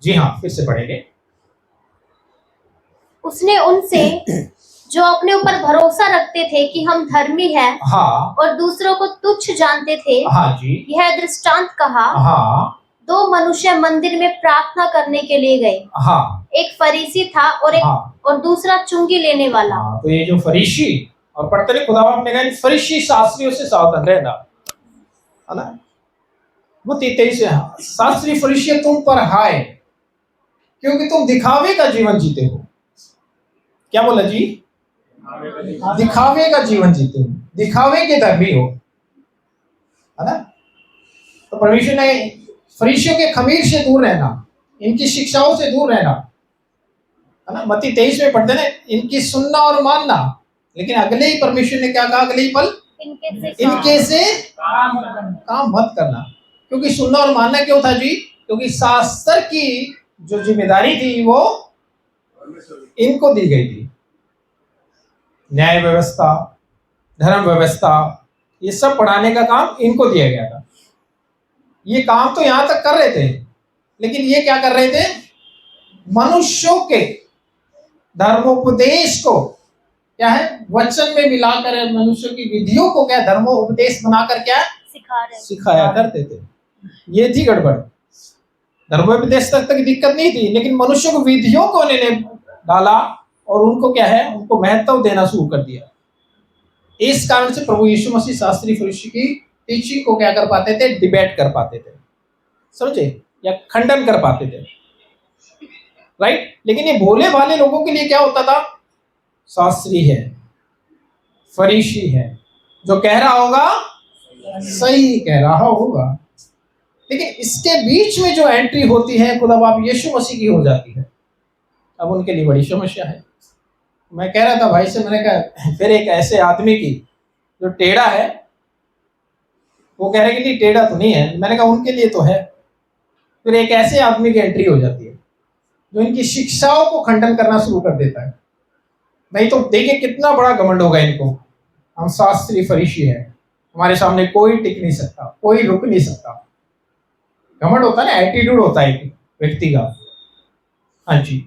जी हाँ, फिर से पढ़ेंगे। उसने उनसे जो अपने ऊपर भरोसा रखते थे कि हम धर्मी हैं हाँ और दूसरों को तुच्छ जानते थे, हाँ जी, यह दृष्टांत कहा। हाँ दो मनुष्य मंदिर में प्रार्थना करने के लिए गए। हाँ एक फरीसी था और हाँ और दूसरा चुंगी लेने वाला। हाँ। तो ये जो फरीसी, और पढ़ते रहे खुदा बाप ने कहा फरीसी शास्त्रियों से सावधान रहना, है ना। वो 23 है, शास्त्री फरीसी तुम पर हाय, क्योंकि तुम दिखावे का जीवन जीते हो। क्या बोला जी? दिखावे का जीवन जीते हो, दिखावे के धर्मी हो, है ना। तो परमेश्वर ने फरीसियों के खमीर से दूर रहना, इनकी शिक्षाओं से दूर रहना, है ना। मत्ती 23 में पढ़ते ना, इनकी सुनना और मानना। लेकिन अगले ही परमेश्वर ने क्या कहा, अगले ही पल, इनके से काम मत करना। क्योंकि सुनना और मानना क्यों था जी? क्योंकि शास्त्र की जो जिम्मेदारी थी वो इनको दी गई थी। न्याय व्यवस्था, धर्म व्यवस्था, ये सब पढ़ाने का काम इनको दिया गया था। ये काम तो यहां तक कर रहे थे, लेकिन ये क्या कर रहे थे? मनुष्यों के धर्मोपदेश को क्या है, वचन में मिलाकर मनुष्यों की विधियों को क्या धर्मोपदेश बनाकर क्या सिखाया करते थे। ये थी गड़बड़। धर्मोपदेश तक दिक्कत नहीं थी, लेकिन मनुष्यों को विधियों को उन्होंने डाला और उनको क्या है, उनको महत्व देना शुरू कर दिया। इस कारण से प्रभु यीशु मसीह शास्त्री फरीसी की टीचिंग को क्या कर पाते थे? डिबेट कर पाते थे, समझे, या खंडन कर पाते थे, राइट। लेकिन ये भोले भाले लोगों के लिए क्या होता था? शास्त्री है, फरीसी है, जो कह रहा होगा सही कह रहा होगा। लेकिन इसके बीच में जो एंट्री होती है खुदा बाप यीशु मसीह की हो जाती है। अब उनके लिए बड़ी समस्या है। मैं कह रहा था भाई से, मैंने कहा फिर एक ऐसे आदमी की जो टेढ़ा है, वो कह रहे कि नहीं टेढ़ा तो नहीं है। मैंने कहा उनके लिए तो है। फिर एक ऐसे आदमी की एंट्री हो जाती है जो इनकी शिक्षाओं को खंडन करना शुरू कर देता है। नहीं तो देखिए कितना बड़ा घमंड होगा इनको, हम शास्त्री फरीसी हैं, हमारे सामने कोई टिक नहीं सकता, कोई रुक नहीं सकता। घमंड होता है ना, एटीट्यूड होता है एक व्यक्ति का। हाँ जी।